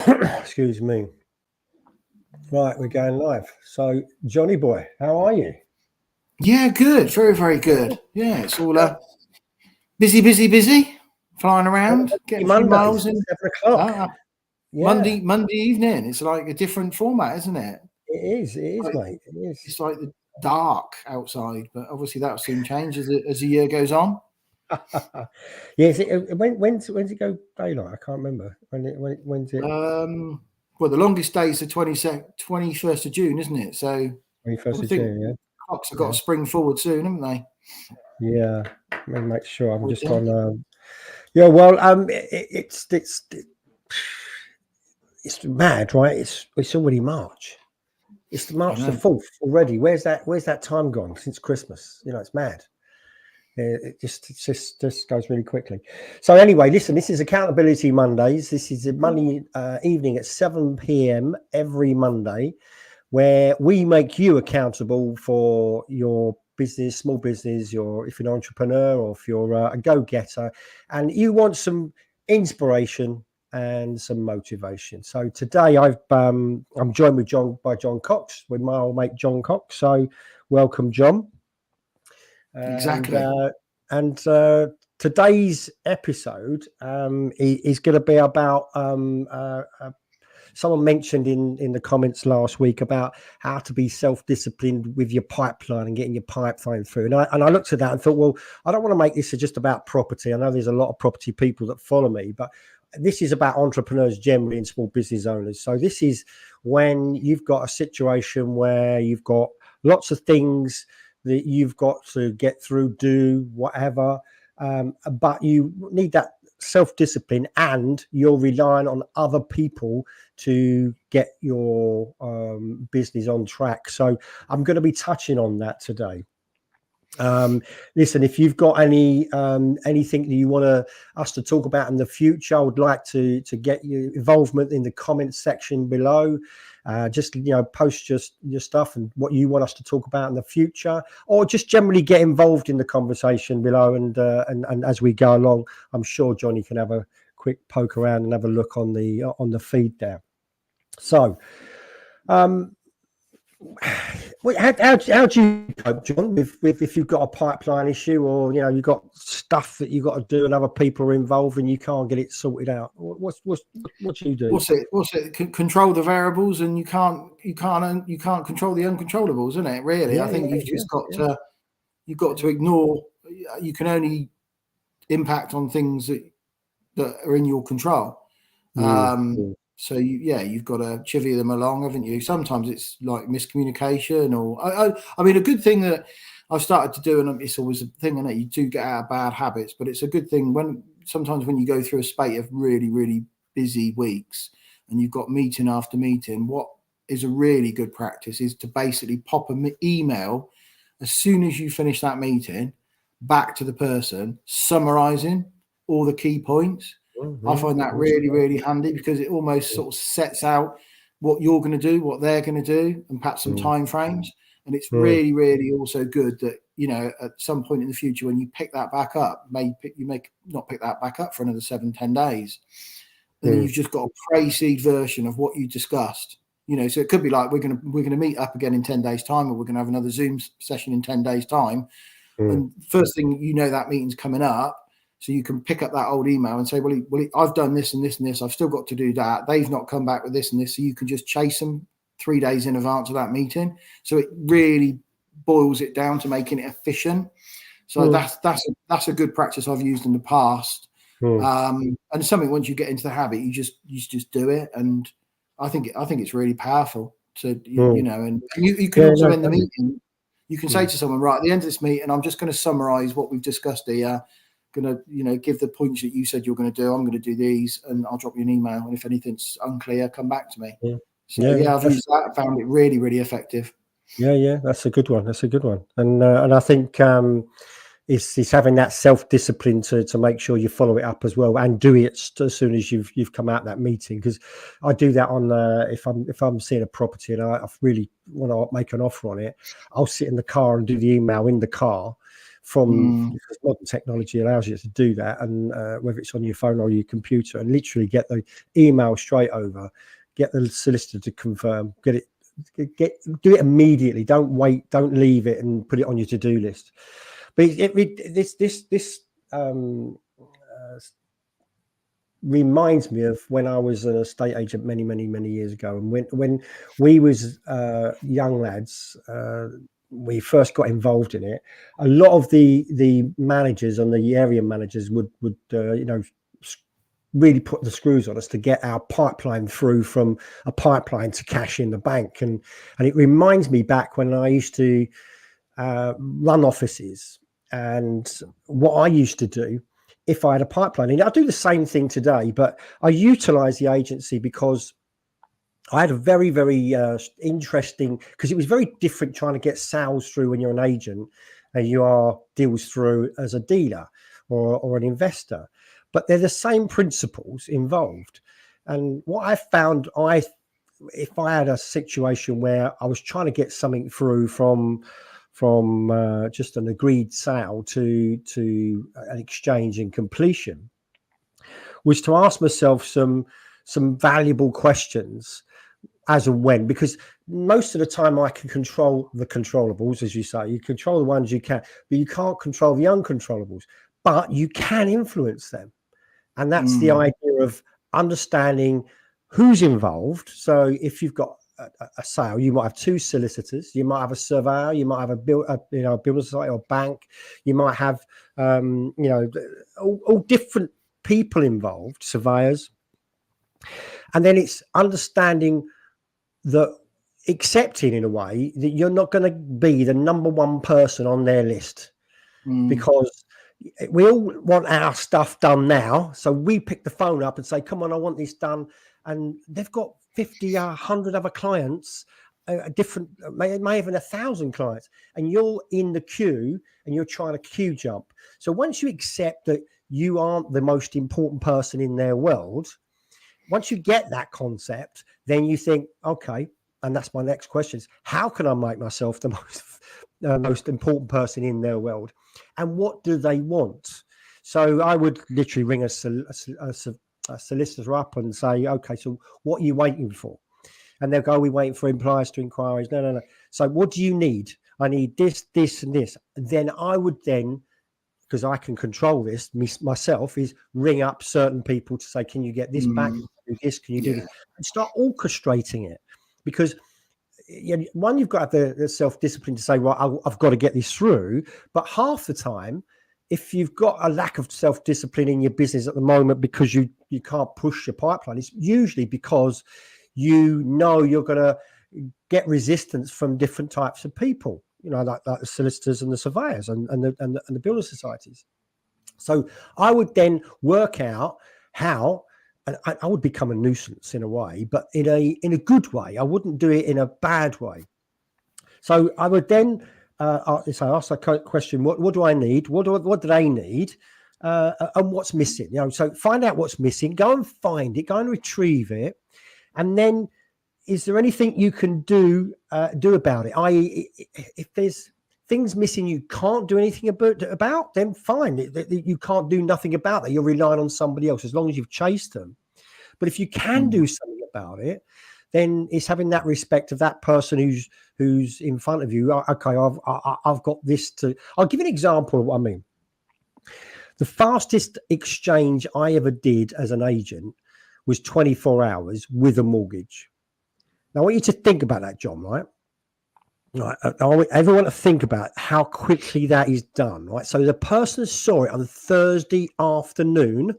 Excuse me. Right, we're going live. So, Johnny boy, how are you? Yeah, good. Very, very good. Yeah, it's all busy, flying around, getting a few Mondays, miles in. 7 o'clock. Ah, Yeah, Monday evening. It's like a different format, isn't it? it is, Like, mate. It is. it's like the dark outside, but obviously that'll soon change as the year goes on. Yes. When's it go daylight? I can't remember. When's it? Well, the longest day is the 21st of June, isn't it? So 21st I of think June. clocks have got Yeah, to spring forward soon, haven't they? yeah. Let me make sure. I'm Or just done. on. Yeah. Well, it's mad, right? It's already March. It's the I March the know. 4th already. Where's that time gone since Christmas? It's mad. It just goes really quickly. So anyway, listen, this is Accountability Mondays. This is a Monday evening at 7 p.m. every Monday, where we make you accountable for your business, small business, if you're an entrepreneur or if you're a go-getter, and you want some inspiration and some motivation. So today I'm joined by John Cox, with my old mate John Cox. So welcome, John. And Exactly. today's episode is going to be about someone mentioned in the comments last week about how to be self-disciplined with your pipeline and getting your pipeline through. And I looked at that and thought, well, I don't want to make this just about property. I know there's a lot of property people that follow me, but this is about entrepreneurs generally and small business owners. So this is when you've got a situation where you've got lots of things that you've got to get through, do whatever, but you need that self-discipline, and you're relying on other people to get your business on track. So I'm going to be touching on that today. Listen, if you've got anything that you want us to talk about in the future, I would like to get your involvement in the comments section below. Just post your stuff and what you want us to talk about in the future, or just generally get involved in the conversation below. And as we go along, I'm sure Johnny can have a quick poke around and have a look on the feed there. So, how do you cope, John, with if you've got a pipeline issue, or you've got stuff that you've got to do and other people are involved and you can't get it sorted out? What do you do? What's it? Control the variables, and you can't control the uncontrollables, isn't it? Really, Yeah, I think you've yeah, just got yeah. to ignore. You can only impact on things that are in your control. Mm, Um, mm, so you've got to chivvy them along, haven't you? Sometimes it's like miscommunication, or I mean, a good thing that I've started to do, and it's always a thing, and you do get out of bad habits, but it's a good thing sometimes when you go through a spate of really, really busy weeks and you've got meeting after meeting, what is a really good practice is to basically pop an email as soon as you finish that meeting back to the person, summarizing all the key points. I mm, find that really, really handy, because it almost sort of sets out what you're going to do, what they're going to do, and perhaps some mm, time frames. And it's mm, really, really also good that, at some point in the future, when you pick that back up, you may not pick that back up for another 7-10 days. And then mm, you've just got a pre-seed version of what you discussed. So it could be like we're gonna meet up again in 10 days' time, or we're gonna have another Zoom session in 10 days' time. mm, And first thing that meeting's coming up, so you can pick up that old email and say, well, I've done this and this and this. I've still got to do that. They've not come back with this and this. So you can just chase them 3 days in advance of that meeting. So it really boils it down to making it efficient. So mm, that's a good practice I've used in the past. mm. And something, once you get into the habit, you just do it. And I think it's really powerful to, Mm. and you can Yeah, also no, end the totally. meeting. You can say Mm, to someone, right, at the end of this meeting, I'm just going to summarize what we've discussed here. Going to, give the points that you said you're going to do. I'm going to do these, and I'll drop you an email. And if anything's unclear, come back to me. mm. So Yeah, yeah, I've that's used that. I found it really, really effective. yeah, that's a good one. That's a good one. And I think it's having that self-discipline to make sure you follow it up as well, and do it as soon as you've come out that meeting. Because I do that on if I'm seeing a property and I really want to make an offer on it, I'll sit in the car and do the email in the car, from because modern technology allows you to do that, and whether it's on your phone or your computer, and literally get the email straight over, get the solicitor to confirm, do it immediately. Don't wait, don't leave it and put it on your to-do list. But this reminds me of when I was an estate agent many years ago, and when we was young lads, we first got involved in it. A lot of the managers and the area managers would really put the screws on us to get our pipeline through from a pipeline to cash in the bank, and it reminds me back when I used to run offices, and what I used to do if I had a pipeline. And I do the same thing today, but I utilize the agency because I had a very interesting, because it was very different trying to get sales through when you're an agent and you are deals through as a dealer or an investor, but they're the same principles involved. And what I found, if I had a situation where I was trying to get something through from just an agreed sale to an exchange and completion, was to ask myself some valuable questions as and when, because most of the time I can control the controllables, as you say. You control the ones you can, but you can't control the uncontrollables, but you can influence them. And that's the idea of understanding who's involved. So if you've got a sale, you might have two solicitors, you might have a surveyor, you might have a builder society or bank, you might have all different people involved, surveyors. And then it's understanding that, accepting in a way that you're not going to be the number one person on their list, because we all want our stuff done now. So we pick the phone up and say, come on, I want this done. And they've got 50, 100 other clients, may even 1,000 clients, and you're in the queue and you're trying to queue jump. So once you accept that you aren't the most important person in their world, once you get that concept, then you think, okay, and that's my next question, is how can I make myself the most important person in their world? And what do they want? So I would literally ring a solicitor up and say, okay, so what are you waiting for? And they'll go, we're waiting for replies to inquiries. No. So what do you need? I need this, this, and this. Then I would because I can control this myself, is ring up certain people to say, can you get this back? Can you do this? Can you do this? And start orchestrating it. Because one, you've got to have the self-discipline to say, right, I've got to get this through. But half the time, if you've got a lack of self-discipline in your business at the moment because you can't push your pipeline, it's usually because you're going to get resistance from different types of people, like the solicitors and the surveyors and the builder societies. So I would then work out how, and I would become a nuisance in a way, but in a good way. I wouldn't do it in a bad way. So I would then ask the question: what do I need? What do they need? And what's missing? So find out what's missing. Go and find it. Go and retrieve it, and then is there anything you can do about it? I.e., if there's things missing you can't do anything about, then fine. You can't do nothing about that. You're relying on somebody else as long as you've chased them. But if you can do something about it, then it's having that respect of that person who's in front of you. Okay, I've got this to. I'll give you an example of what I mean. The fastest exchange I ever did as an agent was 24 hours with a mortgage. Now, I want you to think about that, John, right? Right. I want everyone to think about how quickly that is done, right? So the person saw it on Thursday afternoon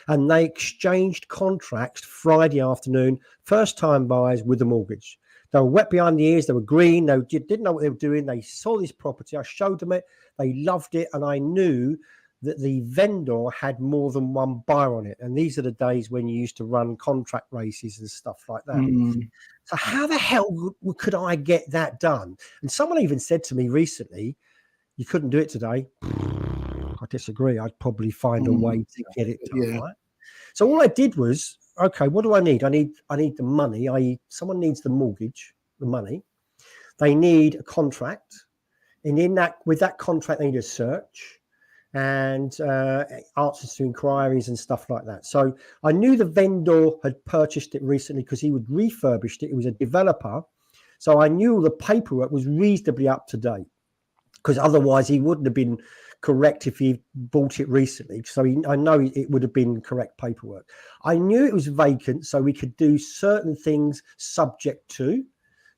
and they exchanged contracts Friday afternoon, first-time buyers with a mortgage. They were wet behind the ears. They were green. They didn't know what they were doing. They saw this property. I showed them it. They loved it. And I knew that the vendor had more than one buyer on it. And these are the days when you used to run contract races and stuff like that. So how the hell could I get that done? And someone even said to me recently, you couldn't do it today. I disagree. I'd probably find a way to get it done, right? So all I did was, okay, what do I need? I need the money. Someone needs the mortgage, the money. They need a contract. And with that contract, they need a search and answers to inquiries and stuff like that. So I knew the vendor had purchased it recently because he would refurbished it. It was a developer. So I knew the paperwork was reasonably up to date, because otherwise he wouldn't have been correct if he bought it recently. So I know it would have been correct paperwork. I knew it was vacant, so we could do certain things subject to.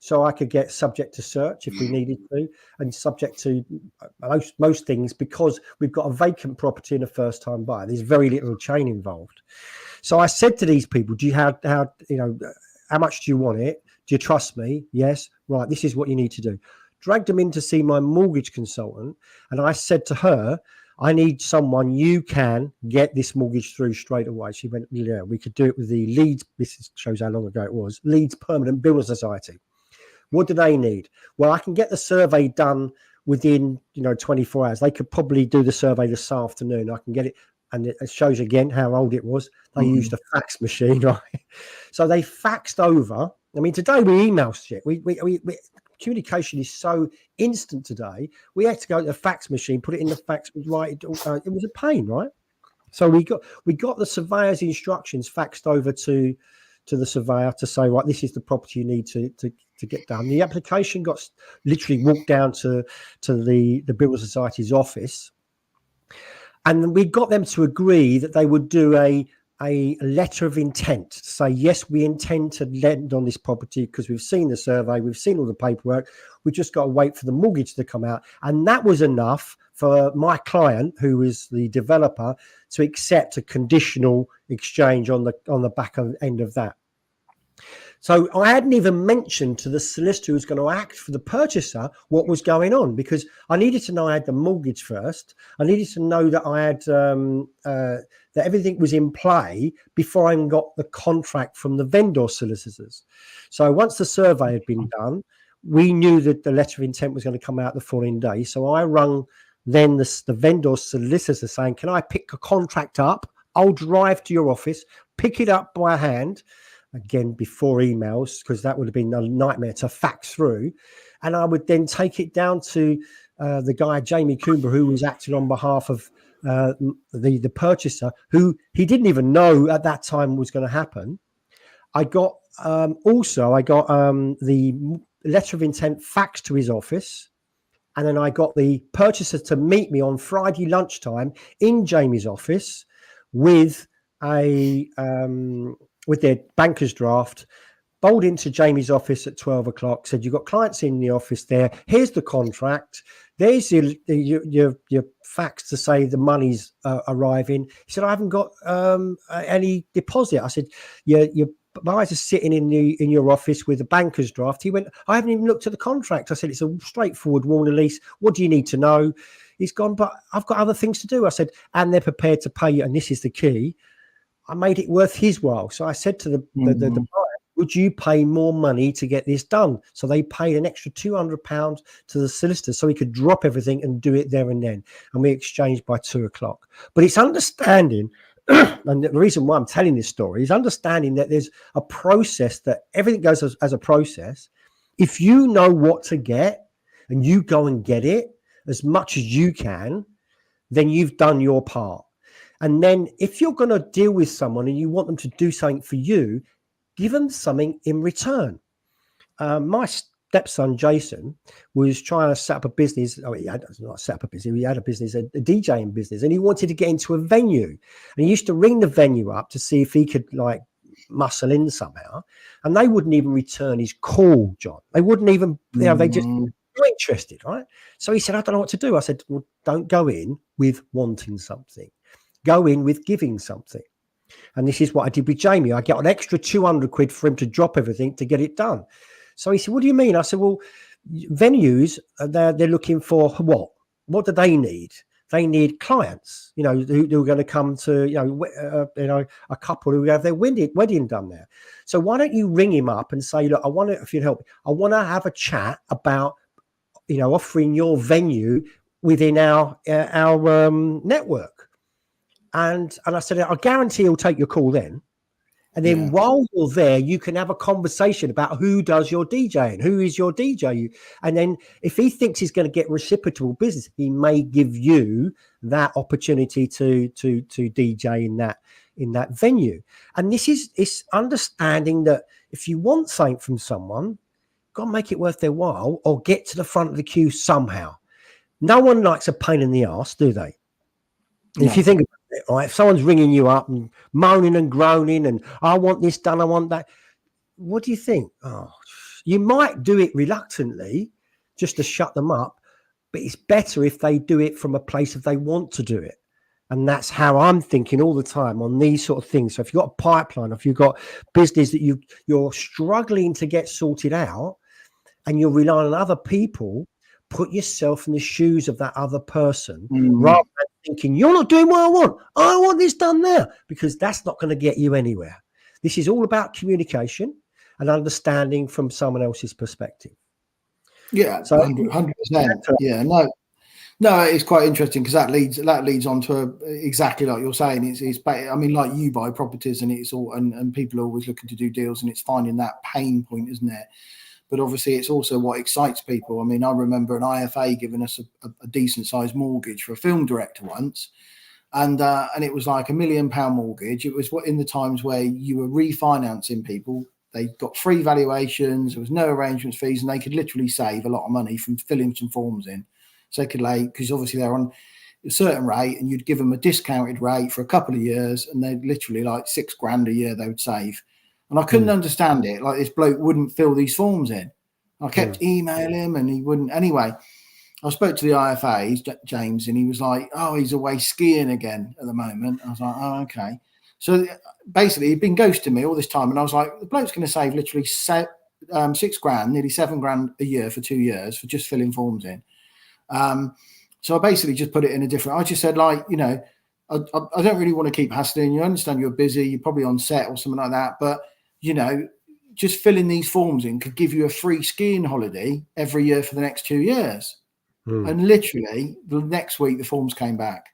So I could get subject to search if we needed to, and subject to most things, because we've got a vacant property and a first-time buyer. There's very little chain involved. So I said to these people, how much do you want it? Do you trust me? Yes. Right. This is what you need to do. Dragged them in to see my mortgage consultant, and I said to her, I need someone you can get this mortgage through straight away. She went, yeah, we could do it with the Leeds. This shows how long ago it was. Leeds Permanent Builder Society. What do they need? Well, I can get the survey done within 24 hours. They could probably do the survey this afternoon. I can get it, and it shows again how old it was. They used a fax machine, right? So they faxed over. I mean, today we email shit. We communication is so instant today. We had to go to the fax machine, put it in the fax, write it. It was a pain, right? So we got the surveyor's instructions faxed over to the surveyor to say, right, this is the property you need to get done. The application got literally walked down to the Builder Society's office, and we got them to agree that they would do a letter of intent to say, yes, we intend to lend on this property because we've seen the survey, we've seen all the paperwork, we just got to wait for the mortgage to come out. And that was enough for my client, who is the developer, to accept a conditional exchange on the back end of that. So I hadn't even mentioned to the solicitor who's going to act for the purchaser what was going on, because I needed to know I had the mortgage first. I needed to know that I had that everything was in play before I got the contract from the vendor solicitors. So once the survey had been done, we knew that the letter of intent was going to come out the following day. So I rung then the vendor solicitor saying, can I pick a contract up? I'll drive to your office, pick it up by hand. Again, before emails, because that would have been a nightmare to fax through. And I would then take it down to the guy, Jamie Coomber, who was acting on behalf of the purchaser, who he didn't even know at that time was going to happen. I got the letter of intent faxed to his office. And then I got the purchaser to meet me on Friday lunchtime in Jamie's office with with their banker's draft, bowled into Jamie's office at 12 o'clock, said, you've got clients in the office there. Here's the contract. There's your fax to say the money's arriving. He said, I haven't got any deposit. I said, your buyers are sitting in your office with a banker's draft. He went, I haven't even looked at the contract. I said, it's a straightforward Warner lease. What do you need to know? He's gone, but I've got other things to do. I said, and they're prepared to pay you. And this is the key. I made it worth his while. So I said to the buyer, would you pay more money to get this done? So they paid an extra £200 to the solicitor so he could drop everything and do it there and then. And we exchanged by 2 o'clock. But it's understanding, and the reason why I'm telling this story is understanding that there's a process, that everything goes as a process. If you know what to get and you go and get it as much as you can, then you've done your part. And then if you're going to deal with someone and you want them to do something for you, give them something in return. My stepson, Jason, was trying to set up a business. Oh, he had not set up a business. He had a business, a DJing business, and he wanted to get into a venue. And he used to ring the venue up to see if he could muscle in somehow. And they wouldn't even return his call, John. They wouldn't even, they just weren't interested, right? So he said, I don't know what to do. I said, well, don't go in with wanting something. Go in with giving something. And this is what I did with Jamie. I get an extra 200 quid for him to drop everything to get it done. So he said, what do you mean? I said, well, venues, they're looking for what? What do they need? They need clients, who are going to come to, a couple who have their wedding done there. So why don't you ring him up and say, look, I want to, if you'd help me, I want to have a chat about, offering your venue within our network. And I said, I guarantee he'll take your call then. And then while you're there, you can have a conversation about who does your DJing, who is your DJ. And then if he thinks he's going to get reciprocal business, he may give you that opportunity to DJ in that venue. And it's understanding that if you want something from someone, you've got to make it worth their while or get to the front of the queue somehow. No one likes a pain in the arse, do they? No. If you think about it, right, if someone's ringing you up and moaning and groaning and I want this done, I want that, what do you think? Oh, you might do it reluctantly just to shut them up, but it's better if they do it from a place if they want to do it. And that's how I'm thinking all the time on these sort of things. So if you've got a pipeline, if you've got business that you're struggling to get sorted out and you're relying on other people, put yourself in the shoes of that other person rather than thinking, you're not doing what I want this done now, because that's not going to get you anywhere. This is all about communication and understanding from someone else's perspective. Yeah, so 100%. Yeah, no, it's quite interesting because that leads on to exactly like you're saying. It's I mean, like you buy properties and it's all and people are always looking to do deals and it's finding that pain point, isn't it? But obviously, it's also what excites people. I mean, I remember an IFA giving us a decent sized mortgage for a film director once, and it was like £1 million mortgage. It was in the times where you were refinancing people. They got free valuations. There was no arrangements fees, and they could literally save a lot of money from filling some forms in. So they could because obviously they're on a certain rate, and you'd give them a discounted rate for a couple of years, and they'd literally like $6,000 a year they would save. And I couldn't understand it. Like, this bloke wouldn't fill these forms in. I kept emailing him and he wouldn't. Anyway, I spoke to the IFA, James, and he was like, oh, he's away skiing again at the moment. I was like, oh, okay. So basically, he'd been ghosting me all this time. And I was like, the bloke's going to save literally $6,000, nearly $7,000 a year for 2 years for just filling forms in. So I basically just put it in a different, I just said, like, you know, I don't really want to keep hassling you. I understand you're busy. You're probably on set or something like that. But, you know, just filling these forms in could give you a free skiing holiday every year for the next 2 years. And literally the next week, the forms came back.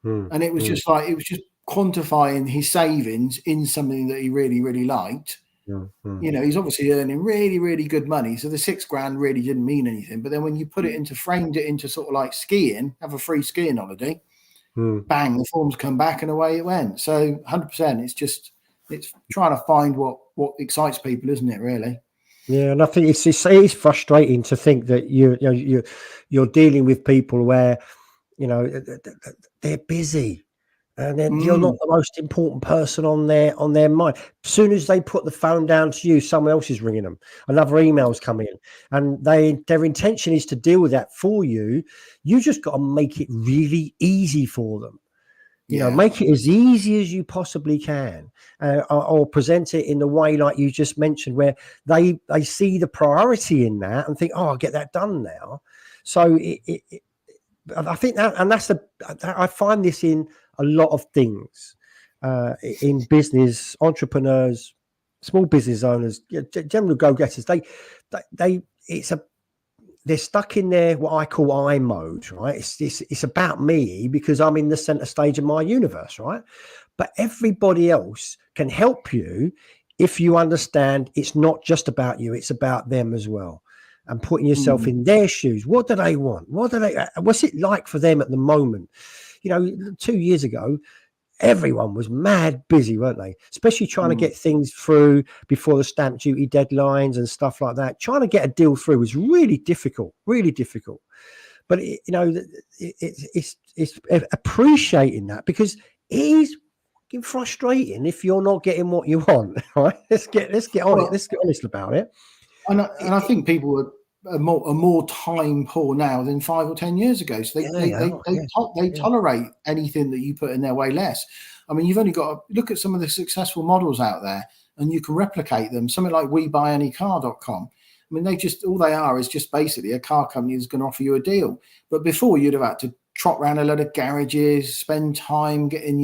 And it was just like, it was just quantifying his savings in something that he really, really liked. You know, he's obviously earning really, really good money. So the $6,000 really didn't mean anything. But then when you put it framed it into sort of like skiing, have a free skiing holiday, bang, the forms come back and away it went. So 100%, it's trying to find what excites people, isn't it, really? Yeah, and I think it's frustrating to think that you're dealing with people where, you know, they're busy. And then you're not the most important person on their mind. As soon as they put the phone down to you, someone else is ringing them. Another email's coming in, and their intention is to deal with that for you. You just got to make it really easy for them. You know, make it as easy as you possibly can, or present it in the way like you just mentioned, where they see the priority in that and think, "Oh, I'll get that done now." So I think that, and I find this in a lot of things, in business, entrepreneurs, small business owners, general go-getters. They're stuck in their what I call I mode, right? It's about me because I'm in the center stage of my universe, right? But everybody else can help you if you understand it's not just about you; it's about them as well. And putting yourself in their shoes. What do they want? What's it like for them at the moment? You know, 2 years ago, everyone was mad busy, weren't they? Especially trying to get things through before the stamp duty deadlines and stuff like that. Trying to get a deal through was really difficult. But it's appreciating that, because it is frustrating if you're not getting what you want. Right? Let's get on it. Let's get honest about it. And I think people are more time poor now than 5 or 10 years ago. So they tolerate anything that you put in their way less. I mean, you've only got to look at some of the successful models out there, and you can replicate them. Something like WeBuyAnyCar.com. I mean, all they are is just basically a car company that's going to offer you a deal. But before, you'd have had to trot around a lot of garages, spend time getting,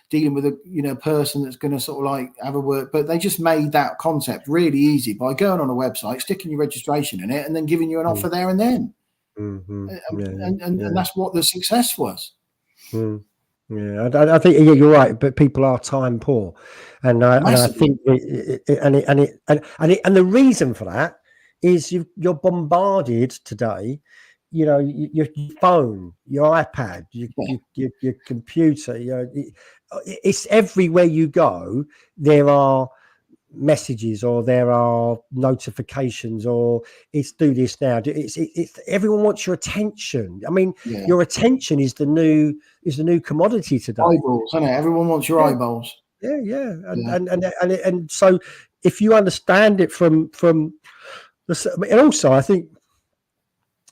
dealing with a person that's going to sort of like have a work. But they just made that concept really easy by going on a website, sticking your registration in it, and then giving you an offer there and then. And that's what the success was. Yeah, I think you're right, but people are time poor, and I Massively. think and the reason for that is you're bombarded today. You know, your phone, your iPad, Yeah. your computer. It's everywhere you go. There are messages or there are notifications or it's do this now, it's everyone wants your attention. I mean, Yeah. your attention is the new commodity today. Eyeballs, isn't it? Everyone wants your Yeah, eyeballs. yeah, Yeah. and so if you understand it from and also I think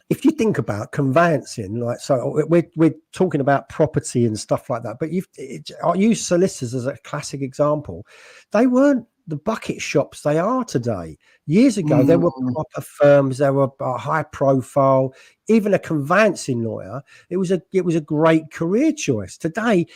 if you think about conveyancing, like, so we're talking about property and stuff like that, but I use solicitors as a classic example. They weren't the bucket shops they are today. Years ago, there were Mm, proper firms, there were high profile. Even a conveyancing lawyer, it was a great career choice. Today,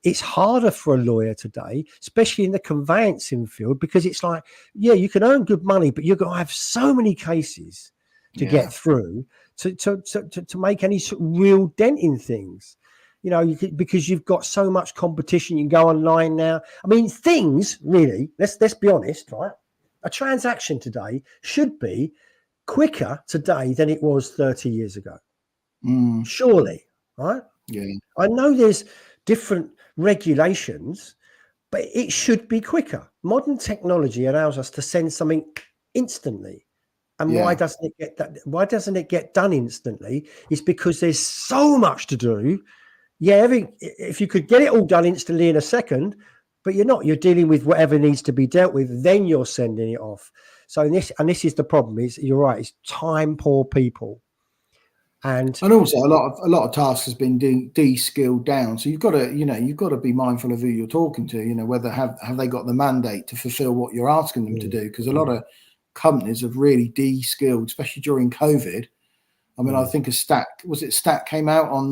it's harder for a lawyer today, especially in the conveyancing field, because it's like, yeah, you can earn good money, but you've got to have so many cases to yeah. get through to make any sort of real dent in things. You know, because you've got so much competition. You can go online now. I mean, things really. Let's be honest, right? A transaction today should be quicker today than it was 30 years ago. Mm, Surely, right? yeah. I know there's different regulations, but it should be quicker. Modern technology allows us to send something instantly. And why Yeah. doesn't it get that? Why doesn't it get done instantly? It's because there's so much to do. Yeah, if you could get it all done instantly in a second, but you're not. You're dealing with whatever needs to be dealt with. Then you're sending it off. So this is the problem. Is you're right. It's time poor people, and And also a lot of tasks has been de-skilled down. So you've got to, you've got to be mindful of who you're talking to, whether have they got the mandate to fulfill what you're asking them to do? Because a lot of companies have really de-skilled, especially during COVID. I mean, I think a stat came out on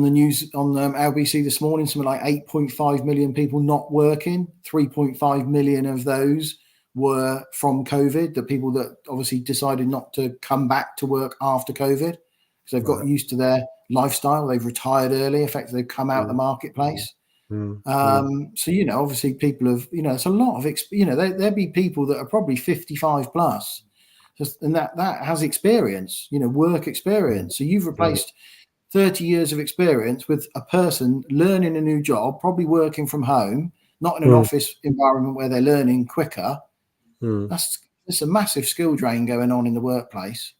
the news on LBC this morning, something like 8.5 million people not working. 3.5 million of those were from COVID, the people that obviously decided not to come back to work after COVID because they've got used to their lifestyle. They've retired early. Effectively, they've come out the marketplace. So, obviously people have, it's a lot of, there'll be people that are probably 55 plus, and that has experience, work experience. So you've replaced 30 years of experience with a person learning a new job, probably working from home, not in an office environment where they're learning quicker. There's a massive skill drain going on in the workplace.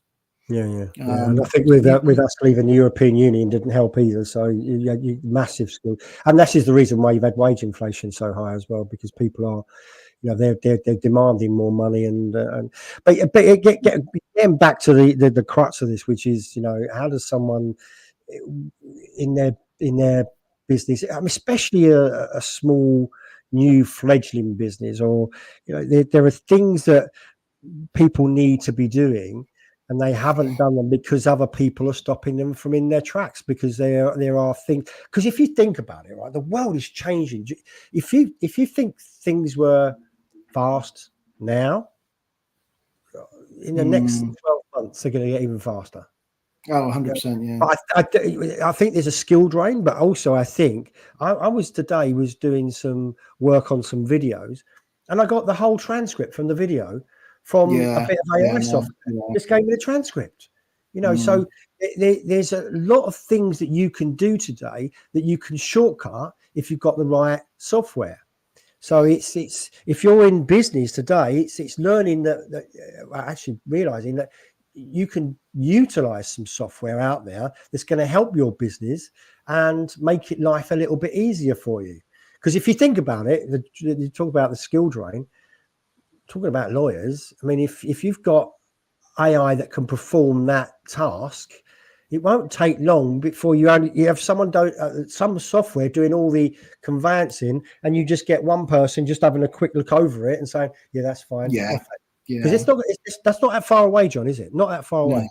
Yeah. And I think with us leaving the European Union didn't help either. So you massive skill, and this is the reason why you've had wage inflation so high as well, because people are, they're demanding more money, but getting back to the crux of this, which is, how does someone in their business, especially a small new fledgling business, or there are things that people need to be doing and they haven't done them because other people are stopping them from in their tracks, because there are things, because if you think about it, right, the world is changing. If you think things were fast now, in the next 12 months they're going to get even faster. Oh, 100%, yeah. But I think there's a skill drain, but also I think I was doing some work on some videos, and I got the whole transcript from the video from a bit of AI software. Just gave me the transcript. So there's a lot of things that you can do today that you can shortcut if you've got the right software. So it's if you're in business today, it's learning that actually realizing that you can utilize some software out there that's going to help your business and make it life a little bit easier for you. Because if you think about it, you talk about the skill drain, talking about lawyers. I mean, if you've got AI that can perform that task, it won't take long before you have someone some software doing all the conveyancing, and you just get one person just having a quick look over it and saying, yeah, that's fine. Yeah. Because that's not that far away, John, is it? Not that far away.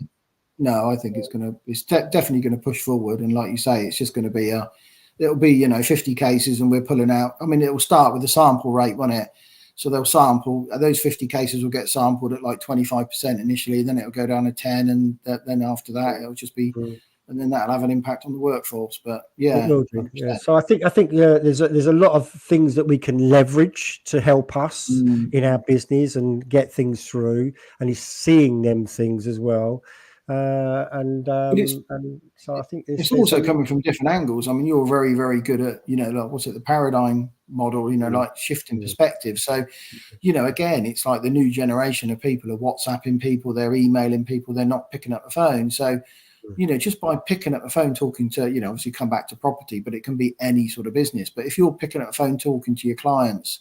No, I think it's definitely going to push forward. And like you say, it's just going to be it'll be, 50 cases and we're pulling out. I mean, it will start with the sample rate, won't it? So they'll sample, those 50 cases will get sampled at like 25% initially, then it'll go down to 10. And then after that, it'll just be and then that'll have an impact on the workforce. But yeah, it will do. Yeah. So I think there's a lot of things that we can leverage to help us in our business and get things through, and he's seeing them things as well. And so I think it's also coming from different angles. I mean, you're very, very good at, like, what's it, the paradigm model, like shifting perspective. So, again, it's like the new generation of people are WhatsApping people, they're emailing people, they're not picking up the phone. So, just by picking up the phone, talking to, obviously come back to property, but it can be any sort of business. But if you're picking up the phone, talking to your clients,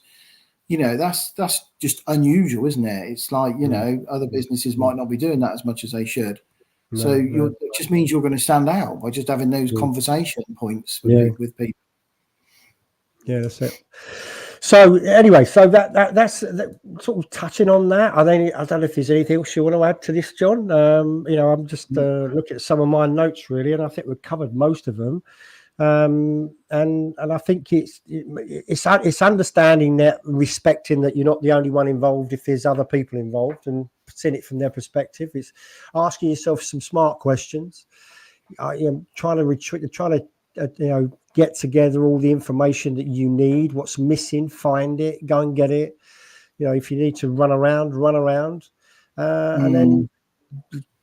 that's just unusual, isn't it? It's like, other businesses might not be doing that as much as they should. So it just means you're going to stand out by just having those conversation points with people. Yeah, that's it. So anyway, so that's sort of touching on that. I don't know if there's anything else you want to add to this, John. I'm just looking at some of my notes really, and I think we've covered most of them. And I think it's understanding that, respecting that you're not the only one involved if there's other people involved, and seeing it from their perspective. It's asking yourself some smart questions. Trying to get together all the information that you need. What's missing, find it, go and get it. If you need to run around, and then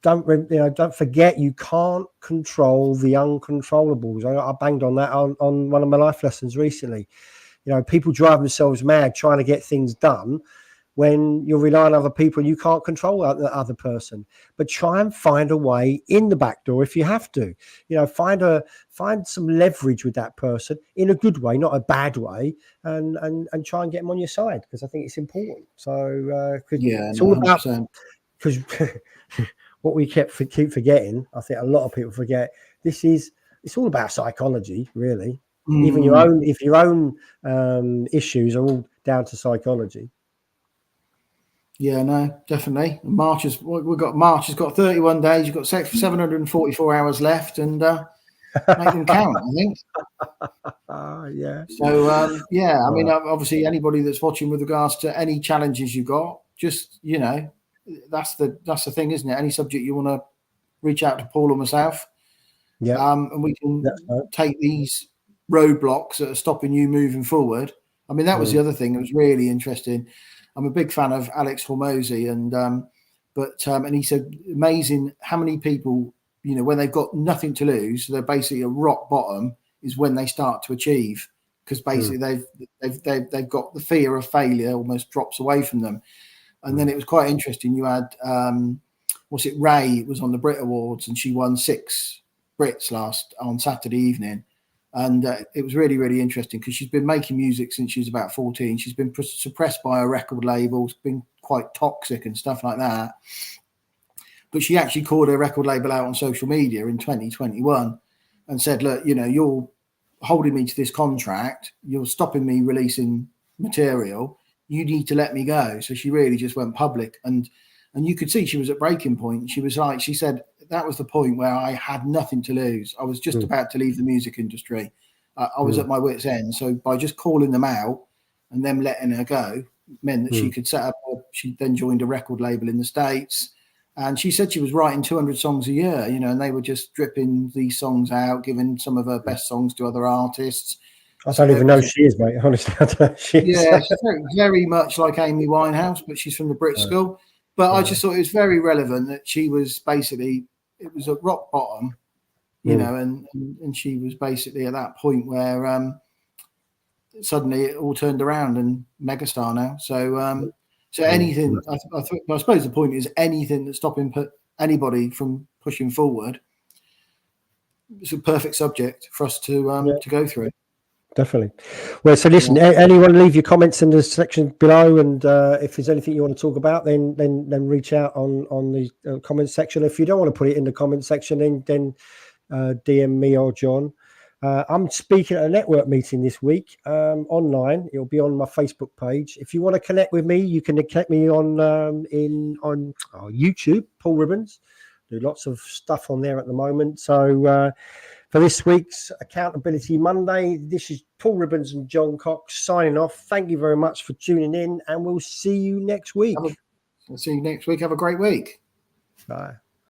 don't forget, you can't control the uncontrollables. I banged on that on one of my life lessons recently. People drive themselves mad trying to get things done when you're relying on other people and you can't control the other person. But try and find a way in the back door if you have to. Find some leverage with that person in a good way, not a bad way, and try and get them on your side, because I think it's important. So it's all about, because what we keep forgetting, I think a lot of people forget, it's all about psychology, really. Even your own issues are all down to psychology. Yeah, no, definitely. March has got 31 days. You've got 744 hours left, and make them count, I think. Yeah. So I mean, obviously, anybody that's watching with regards to any challenges you got, just that's the thing, isn't it? Any subject you want to reach out to Paul or myself, and we can take these roadblocks that are stopping you moving forward. I mean, that was the other thing that was really interesting. I'm a big fan of Alex Hormozi, and he said, amazing how many people, when they've got nothing to lose, they're basically at rock bottom, is when they start to achieve, because basically they've got the fear of failure almost drops away from them. And then it was quite interesting. You had Ray was on the Brit Awards, and she won 6 Brits on Saturday evening. And it was really, really interesting, because she's been making music since she was about 14. She's been suppressed by a record label. It's been quite toxic and stuff like that. But she actually called her record label out on social media in 2021 and said, look, you're holding me to this contract. You're stopping me releasing material. You need to let me go. So she really just went public. And you could see she was at breaking point. She said, that was the point where I had nothing to lose. I was just about to leave the music industry. I was at my wit's end. So by just calling them out and them letting her go meant that she could set up. She then joined a record label in the States. And she said she was writing 200 songs a year, and they were just dripping these songs out, giving some of her best songs to other artists. I don't even know who she is, mate. Honestly, I don't know who she is. Yeah, she's very, very much like Amy Winehouse, but she's from the Brit School. But I just thought it was very relevant that she was basically, it was at rock bottom, and she was basically at that point where suddenly it all turned around and megastar now. So anything, I suppose the point is anything that's stopping anybody from pushing forward, it's a perfect subject for us to go through. Definitely. Well, so listen, anyone leave your comments in the section below, and if there's anything you want to talk about, then reach out on the comment section. If you don't want to put it in the comment section, then DM me or John. I'm speaking at a network meeting this week online. It'll be on my Facebook page. If you want to connect with me, you can connect me on YouTube, Paul Ribbons. Do lots of stuff on there at the moment. So for this week's Accountability Monday, this is Paul Ribbons and John Cox signing off. Thank you very much for tuning in, and we'll see you next week. I'll see you next week. Have a great week. Bye.